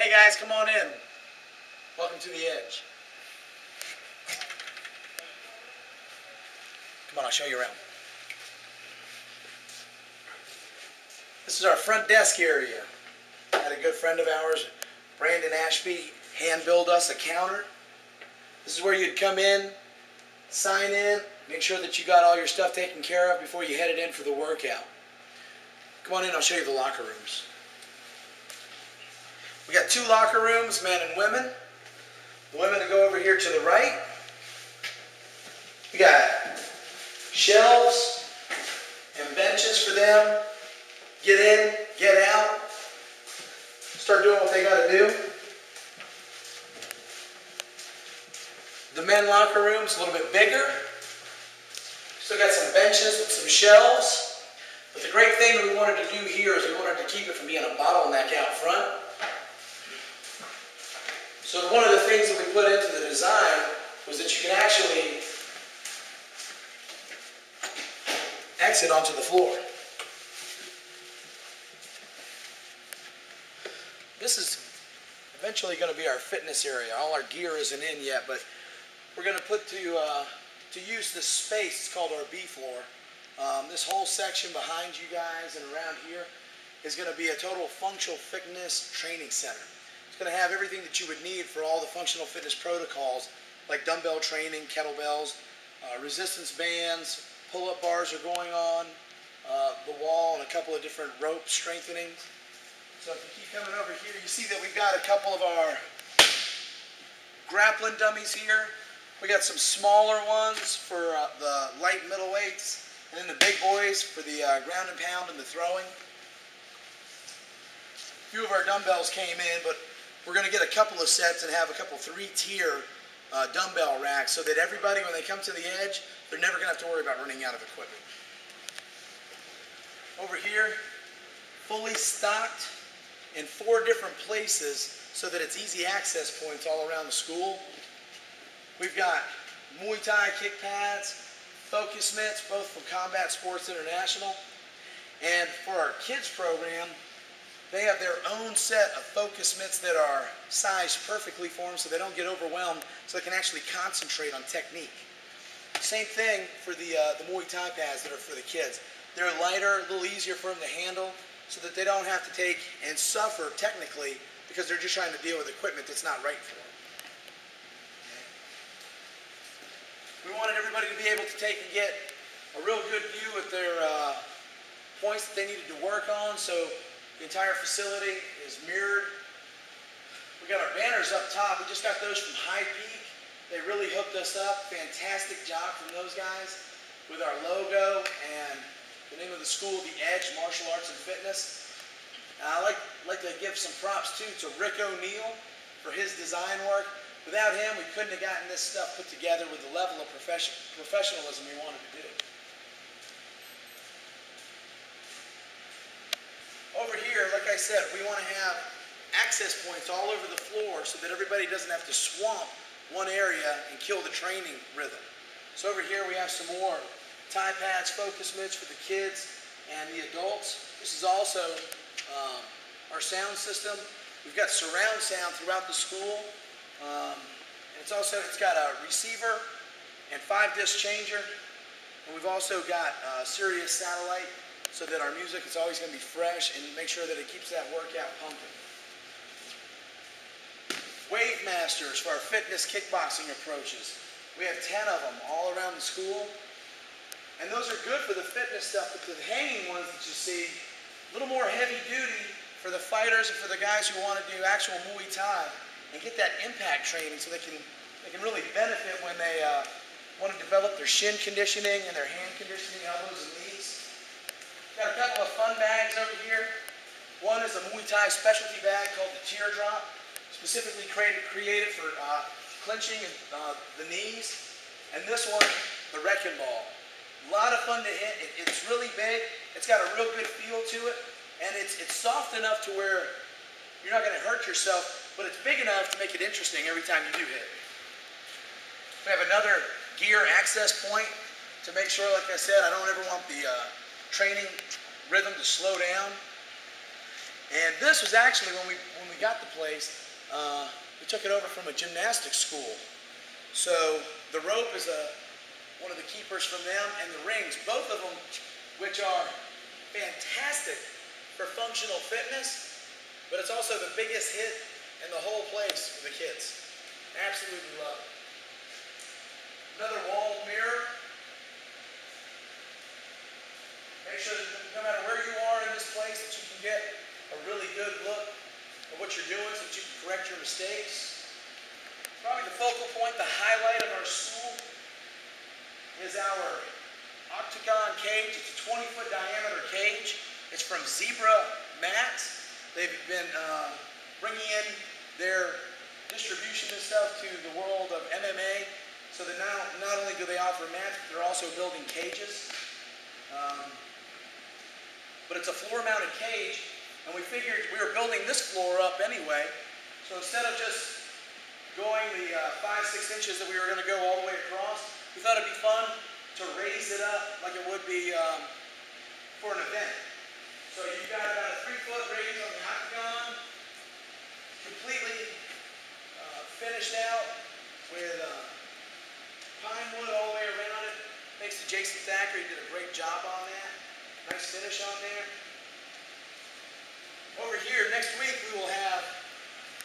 Hey guys, come on in. Welcome to the Edge. Come on, I'll show you around. This is our front desk area. I had a good friend of ours, Brandon Ashby, hand build us a counter. This is where you'd come in, sign in, make sure that you got all your stuff taken care of before you headed in for the workout. Come on in, I'll show you the locker rooms. We got two locker rooms, men and women. The women that go over here to the right. We got shelves and benches for them. Get in, get out, start doing what they got to do. The men locker room's a little bit bigger. Still got some benches with some shelves. But the great thing we wanted to do here is we wanted to keep it from being a bottleneck out front. So one of the things that we put into the design was that you can actually exit onto the floor. This is eventually going to be our fitness area. All our gear isn't in yet, but we're going to put to use this space. It's called our B floor. This whole section behind you guys and around here is going to be a total functional fitness training center. It's going to have everything that you would need for all the functional fitness protocols, like dumbbell training, kettlebells, resistance bands, pull-up bars are going on, the wall, and a couple of different rope strengthenings. So if you keep coming over here, you see that we've got a couple of our grappling dummies here. We got some smaller ones for the light middleweights, and then the big boys for the ground and pound and the throwing. A few of our dumbbells came in, but we're going to get a couple of sets and have a couple three-tier dumbbell racks so that everybody, when they come to the Edge, they're never going to have to worry about running out of equipment. Over here, fully stocked in 4 different places so that it's easy access points all around the school. We've got Muay Thai kick pads, focus mitts, both from Combat Sports International. And for our kids program, they have their own set of focus mitts that are sized perfectly for them so they don't get overwhelmed, so they can actually concentrate on technique. Same thing for the Muay Thai pads that are for the kids. They're lighter, a little easier for them to handle, so that they don't have to take and suffer technically because they're just trying to deal with equipment that's not right for them. We wanted everybody to be able to take and get a real good view at their points that they needed to work on, so the entire facility is mirrored. We got our banners up top. We just got those from High Peak. They really hooked us up. Fantastic job from those guys with our logo and the name of the school, The Edge Martial Arts and Fitness. I like to give some props too to Rick O'Neill for his design work. Without him, we couldn't have gotten this stuff put together with the level of professionalism we wanted to do. Over here, like I said, we want to have access points all over the floor so that everybody doesn't have to swamp one area and kill the training rhythm. So over here we have some more Thai pads, focus mitts for the kids and the adults. This is also our sound system. We've got surround sound throughout the school. And it's got a receiver and 5-disc changer. And we've also got Sirius satellite so that our music is always going to be fresh and make sure that it keeps that workout pumping. Wave Masters for our fitness kickboxing approaches. We have 10 of them all around the school. And those are good for the fitness stuff, but the hanging ones that you see, a little more heavy duty for the fighters and for the guys who want to do actual Muay Thai and get that impact training so they can really benefit when they want to develop their shin conditioning and their hand conditioning, elbows and knees. Got a couple of fun bags over here. One is a Muay Thai specialty bag called the Teardrop, specifically created for clinching the knees. And this one, the Wrecking Ball. A lot of fun to hit. It's really big. It's got a real good feel to it. And it's soft enough to where you're not going to hurt yourself, but it's big enough to make it interesting every time you do hit. We have another gear access point to make sure, like I said, I don't ever want the training rhythm to slow down. And this was actually, when we we got the place, we took it over from a gymnastics school. So the rope is one of the keepers from them, and the rings, both of them, which are fantastic for functional fitness, but it's also the biggest hit in the whole place for the kids. Absolutely love it. Another wall mirror. Make sure that no matter where you are in this place that you can get a really good look at what you're doing so that you can correct your mistakes. Probably the focal point, the highlight of our school is our octagon cage. It's a 20-foot diameter cage. It's from Zebra Mats. They've been bringing in their distribution and stuff to the world of MMA. So that not only do they offer mats, but they're also building cages. But it's a floor-mounted cage, and we figured we were building this floor up anyway. So instead of just going the 5-6 inches that we were going to go all the way across, we thought it'd be fun to raise it up like it would be for an event. So you've got about a 3-foot raise on the octagon, completely finished out with pine wood all the way around it. Thanks to Jason Thacker, he did a great job on that. Nice finish on there. Over here, next week we will have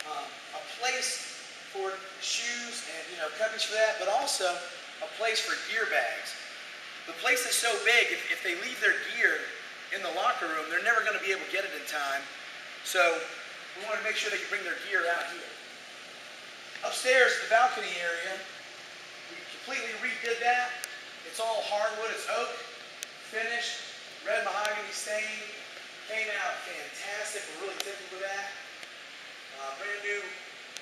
a place for shoes and cubbies for that, but also a place for gear bags. The place is so big, if they leave their gear in the locker room, they're never going to be able to get it in time. So we want to make sure they can bring their gear out here. Upstairs, the balcony area, we completely redid that. It's all hardwood, it's oak, finished, red mahogany stain. Came out fantastic, we're really tickled with that. Brand new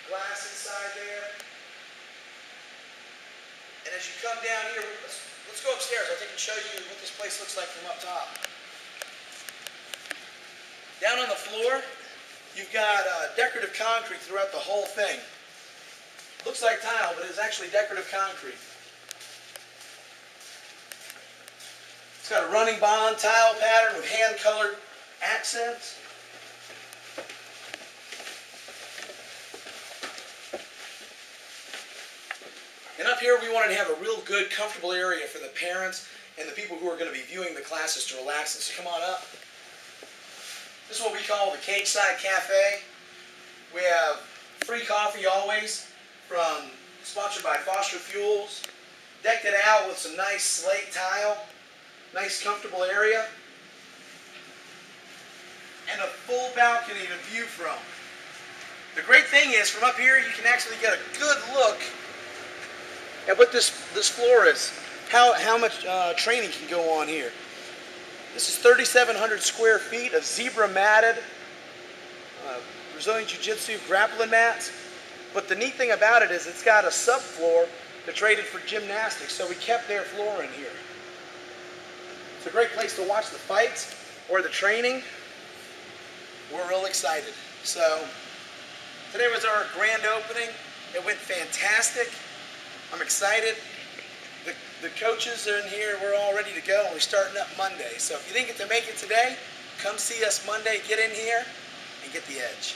glass inside there. And as you come down here, let's go upstairs. I'll take and show you what this place looks like from up top. Down on the floor, you've got decorative concrete throughout the whole thing. Looks like tile, but it's actually decorative concrete. It's got a running bond tile pattern with hand-colored accents. And up here we wanted to have a real good, comfortable area for the parents and the people who are going to be viewing the classes to relax in. So come on up. This is what we call the Cage Side Cafe. We have free coffee always, sponsored by Foster Fuels. Decked it out with some nice slate tile. Nice comfortable area. And a full balcony to view from. The great thing is, from up here you can actually get a good look at what this floor is. How much training can go on here. This is 3,700 square feet of zebra matted Brazilian Jiu-Jitsu grappling mats. But the neat thing about it is it's got a subfloor that's rated for gymnastics, so we kept their floor in here. It's a great place to watch the fights or the training. We're real excited. So today was our grand opening. It went fantastic. I'm excited. The coaches are in here. We're all ready to go, and we're starting up Monday. So if you didn't get to make it today, come see us Monday. Get in here and get the edge.